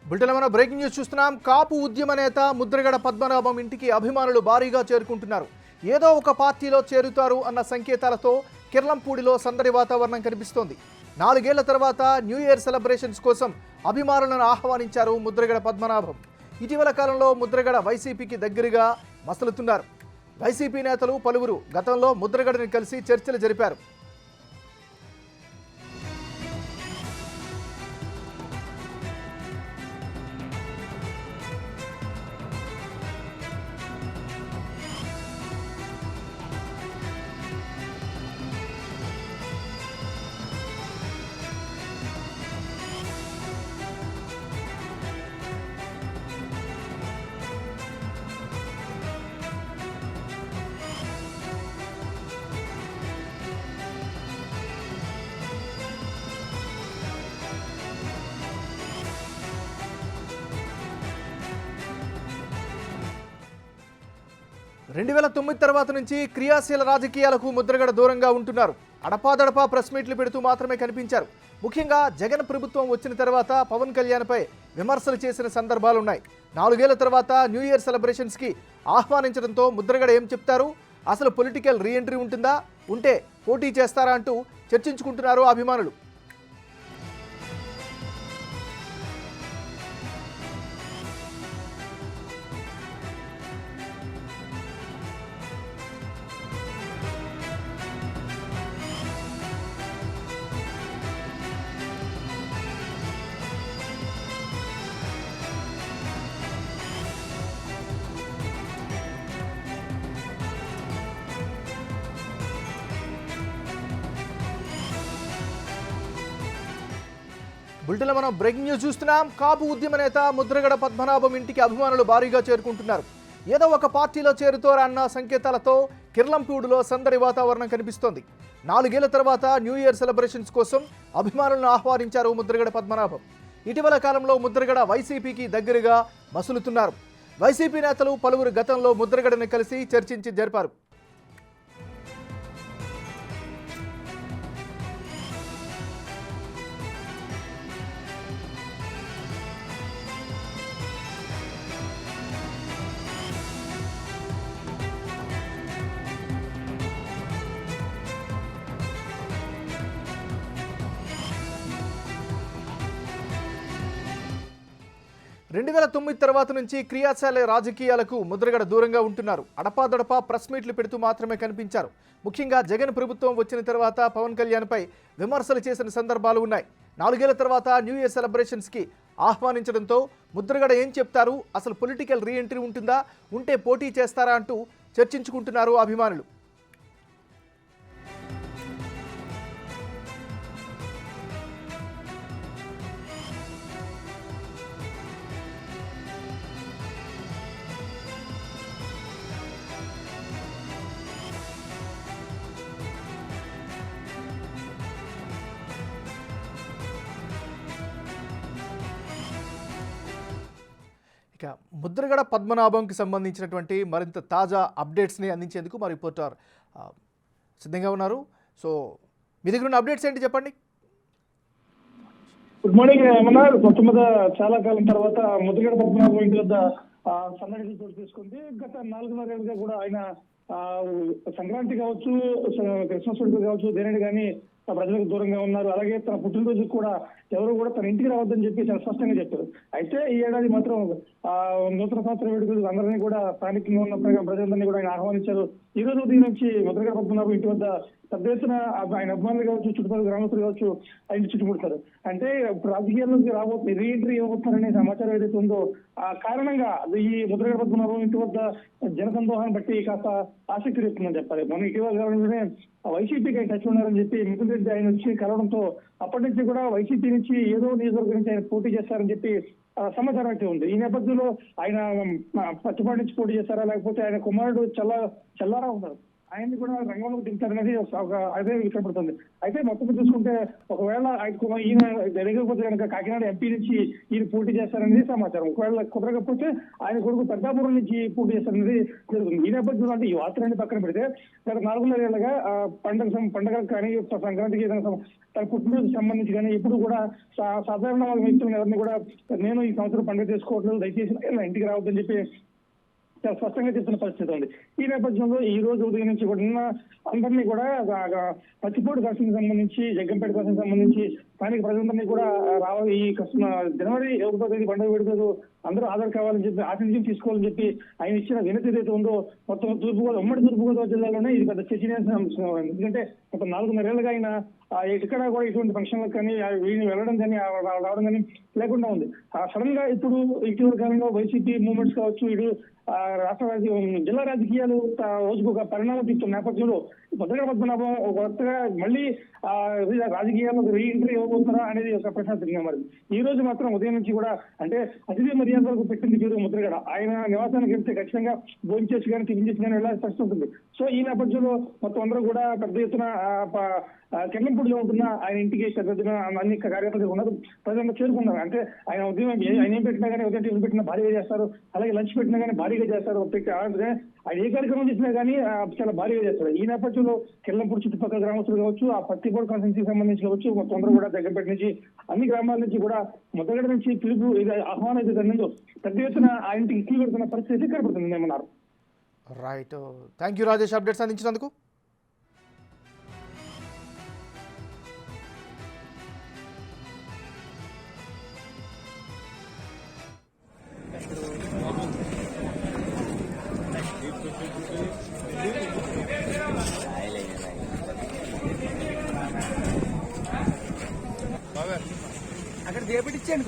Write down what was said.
బులెటిన్లో మనం breaking news చూస్తున్నాం. కాపు ఉద్యమ నేత ముద్రగడ పద్మనాభం ఇంటికి అభిమానులు భారీగా చేరుకుంటున్నారు. ఏదో ఒక పార్టీలో చేరుతారు అన్న సంకేతాలతో కిర్లంపూడిలో సందడి వాతావరణం కనిపిస్తోంది. 4 ఏళ్ల తర్వాత న్యూ ఇయర్ సెలబ్రేషన్స్ కోసం అభిమానులను ఆహ్వానించారు ముద్రగడ పద్మనాభం. ఇటీవల కాలంలో ముద్రగడ వైసీపీకి దగ్గరగా మసలుతున్నారు. వైసీపీ నేతలు పలువురు గతంలో ముద్రగడని కలిసి చర్చలు జరిపారు. రెండు 2009 తర్వాత నుంచి క్రియాశీల రాజకీయాలకు ముద్రగడ దూరంగా ఉంటున్నారు. అడపాదడపా ప్రెస్ మీట్లు పెడుతూ మాత్రమే కనిపించారు. ముఖ్యంగా జగన్ ప్రభుత్వం వచ్చిన తర్వాత పవన్ కళ్యాణ్పై విమర్శలు చేసిన సందర్భాలున్నాయి. 4 ఏళ్ల తర్వాత న్యూ ఇయర్ సెలబ్రేషన్స్కి ఆహ్వానించడంతో ముద్రగడ ఏం చెప్తారు? అసలు పొలిటికల్ రీఎంట్రీ ఉంటుందా? ఉంటే పోటీ చేస్తారా అంటూ చర్చించుకుంటున్నారు అభిమానులు. బులెటిన్లో మనం బ్రేకింగ్ న్యూస్ చూస్తున్నాం. కాపు ఉద్యమ నేత ముద్రగడ పద్మనాభం ఇంటికి అభిమానులు భారీగా చేరుకుంటున్నారు. ఏదో ఒక పార్టీలో చేరుతారా అన్న సంకేతాలతో కిర్లంపూడిలో సందడి వాతావరణం కనిపిస్తోంది. 4 ఏళ్ల తర్వాత న్యూ ఇయర్ సెలబ్రేషన్స్ కోసం అభిమానులను ఆహ్వానించారు ముద్రగడ పద్మనాభం. ఇటీవల కాలంలో ముద్రగడ వైసీపీకి దగ్గరగా మసులుతున్నారు. వైసీపీ నేతలు పలువురు గతంలో ముద్రగడని కలిసి చర్చించి జరిపారు. రెండు 2009 తర్వాత నుంచి క్రియాశీల రాజకీయాలకు ముద్రగడ దూరంగా ఉంటున్నారు. అడపాదడపా ప్రెస్ మీట్లు పెడుతూ మాత్రమే కనిపించారు. ముఖ్యంగా జగన్ ప్రభుత్వం వచ్చిన తర్వాత పవన్ కళ్యాణ్పై విమర్శలు చేసిన సందర్భాలు ఉన్నాయి. 4 ఏళ్ల తర్వాత న్యూ ఇయర్ సెలబ్రేషన్స్కి ఆహ్వానించడంతో ముద్రగడ ఏం చెప్తారు? అసలు పొలిటికల్ రీఎంట్రీ ఉంటుందా? ఉంటే పోటీ చేస్తారా అంటూ చర్చించుకుంటున్నారు అభిమానులు. ఇక ముద్రగడ పద్మనాభంకి సంబంధించినటువంటి మరింత తాజా అప్డేట్స్ని అందించేందుకు మా రిపోర్టర్ సిద్ధంగా ఉన్నారు. సో మీ దగ్గర ఉన్న అప్డేట్స్ ఏంటి చెప్పండి. గుడ్ మార్నింగ్ ఏమన్నా మొట్టమొదట చాలా కాలం తర్వాత ముద్రగడ పద్మనాభం ఇంటి వద్ద సందడి చోటు తీసుకుంది. గత 4.5 ఏళ్ళుగా కూడా ఆయన సంక్రాంతి కావచ్చు, క్రిస్మస్ వేడుకలు కావచ్చు, దేనిని కానీ ప్రజలకు దూరంగా ఉన్నారు. అలాగే తన పుట్టినరోజుకు కూడా ఎవరు కూడా తన ఇంటికి రావద్దని చెప్పి చాలా స్పష్టంగా చెప్పారు. అయితే ఈ ఏడాది మాత్రం నూతన సంవత్సర వేడుకలు అందరినీ కూడా స్థానికంగా ఉన్న ప్రజలందరినీ కూడా ఆయన ఆహ్వానించారు. ఈ రోజు ఉదయం నుంచి ముద్రగడ పద్మనాభం ఇంటి వద్ద పెద్ద ఎత్తున ఆయన అభిమానులు కావచ్చు, చుట్టుపక్కల గ్రామస్తులు కావచ్చు ఆయన చుట్టుముడతారు. అంటే ఇప్పుడు రాజకీయాల్లోకి రాబోతుంది, రీఎంట్రీ ఇవ్వబోతారనే సమాచారం ఏదైతే ఉందో ఆ కారణంగా ఈ ముద్రగడ పద్మనాభం ఇంటి వద్ద జనసందోహాన్ని బట్టి కాస్త ఆసక్తి రేపుతుందని చెప్పాలి. మనం ఇటీవల కాలంలోనే వైసీపీకి ఆయన టచ్ ఉన్నారని చెప్పి మిథున్ రెడ్డి ఆయన వచ్చి కలవడంతో అప్పటి నుంచి కూడా వైసీపీ నుంచి ఏదో నియోజకవర్గం నుంచి ఆయన పోటీ చేస్తారని చెప్పి సమాచారం అయితే ఉంది. ఈ నేపథ్యంలో ఆయన పచ్చిపాటి నుంచి పోటీ చేస్తారా, లేకపోతే ఆయన కుమారుడు చల్లారా ఉన్నారు, ఆయన్ని కూడా రంగంలోకి దించారనేది ఒక అదే విషయపడుతుంది. అయితే మొత్తం చూసుకుంటే ఒకవేళ ఈయన జరగకపోతే కనుక కాకినాడ ఎంపీ నుంచి ఈయన పోటీ చేస్తారనేది సమాచారం. ఒకవేళ కుదరకపోతే ఆయన కొడుకు పెద్దాపురం నుంచి పోటీ చేస్తారనేది జరుగుతుంది. ఈ నేపథ్యంలో అంటే ఈ వార్తలన్నీ పక్కన పెడితే గత 4.5 ఏళ్లుగా పండుగలకు కానీ సంక్రాంతికి ఏదైనా తన పుట్టినరోజుకి సంబంధించి కానీ ఎప్పుడు కూడా సాధారణ వ్యక్తులను ఎవరిని కూడా నేను ఈ సంవత్సరం పండుగ చేసుకోవట్లేదు, దయచేసి ఇంటికి రావద్దని చెప్పి చాలా స్పష్టంగా చెప్తున్న పరిస్థితి ఉంది. ఈ నేపథ్యంలో ఈ రోజు ఉదయం నుంచి కూడా నిన్న అందరినీ కూడా పచ్చిపోటు కాన్స్టిట్యూన్సీకి సంబంధించి, జగ్గంపేట కాన్స్టిట్యూన్సీకి సంబంధించి స్థానిక ప్రజలందరినీ కూడా రావాలి, ఈ జనవరి 1వ తేదీ పండుగ పెడుతూ అందరూ హాజరు కావాలని చెప్పి ఆతిథ్యం తీసుకోవాలని చెప్పి ఆయన ఇచ్చిన వినతి ఏదైతే ఉందో మొత్తం ఉమ్మడి తూర్పుగోదావరి జిల్లాలోనే ఇది పెద్ద చర్చనీయాంశం. ఎందుకంటే గత 4.5 ఏళ్లుగా ఆయన ఎక్కడ కూడా ఇటువంటి ఫంక్షన్లకు కానీ వీళ్ళని వెళ్ళడం కానీ రావడం కానీ లేకుండా ఉంది. సడన్ గా ఇప్పుడు ఇటీవల కాలంలో వైసీపీ మూవ్మెంట్స్ కావచ్చు, ఇటు రాష్ట్ర జిల్లా రాజకీయాలు రోజుకు ఒక పరిణామం తీసుకున్న నేపథ్యంలో ముద్రగడ పద్మనాభం కొత్తగా మళ్ళీ రాజకీయాల్లో రీఎంట్రీ ఇవ్వబోతున్నారా అనేది ఒక ప్రశ్న మరి. ఈ రోజు మాత్రం ఉదయం నుంచి కూడా అంటే అతిథి మర్యాదలకు పెట్టింది పేరు ముద్రగడ. ఆయన నివాసానికి వెళ్తే ఖచ్చితంగా భోజనం చేసి కానీ టిఫిన్ చేసి కానీ వెళ్ళాల్సిన పరిస్థితి ఉంటుంది. సో ఈ నేపథ్యంలో మొత్తం అందరూ కూడా పెద్ద ఎత్తున కెల్లంపూడిలో ఉంటున్న ఆయన ఇంటికి పెద్ద ఎత్తున అన్ని కార్యకర్తలు ఉన్నారు, ప్రజలు చేరుకున్నారు. అంటే ఆయన ఉదయం ఆయన ఏం పెట్టినా కానీ ఉదయం టిఫిన్ పెట్టినా భారీగా చేస్తారు, అలాగే లంచ్ పెట్టినా కానీ భారీగా చేస్తారు. ఆయన ఏ కార్యక్రమం చేసినా కానీ చాలా భారీగా చేస్తారు. ఈ నేపథ్యంలో కెల్లంపూడి చుట్టుపక్కల గ్రామస్తులు కావచ్చు, ఆ పత్తిపోడు కాన్స్టిట్యూన్సీకి సంబంధించి కావచ్చు, మొత్తం అందరూ కూడా జగ్గంపేట నుంచి అన్ని గ్రామాల నుంచి కూడా ముద్రగడ నుంచి పిలుపు ఆహ్వానం అయితే జరిగిందో పెద్ద ఎత్తున ఆ ఇంటికి ఇట్లు పెడుతున్న పరిస్థితి కనపడుతుంది ఏమన్నారు. Right, thank you Rajesh updates అందించినందుకు. అక్కడ చేపట్టించండి.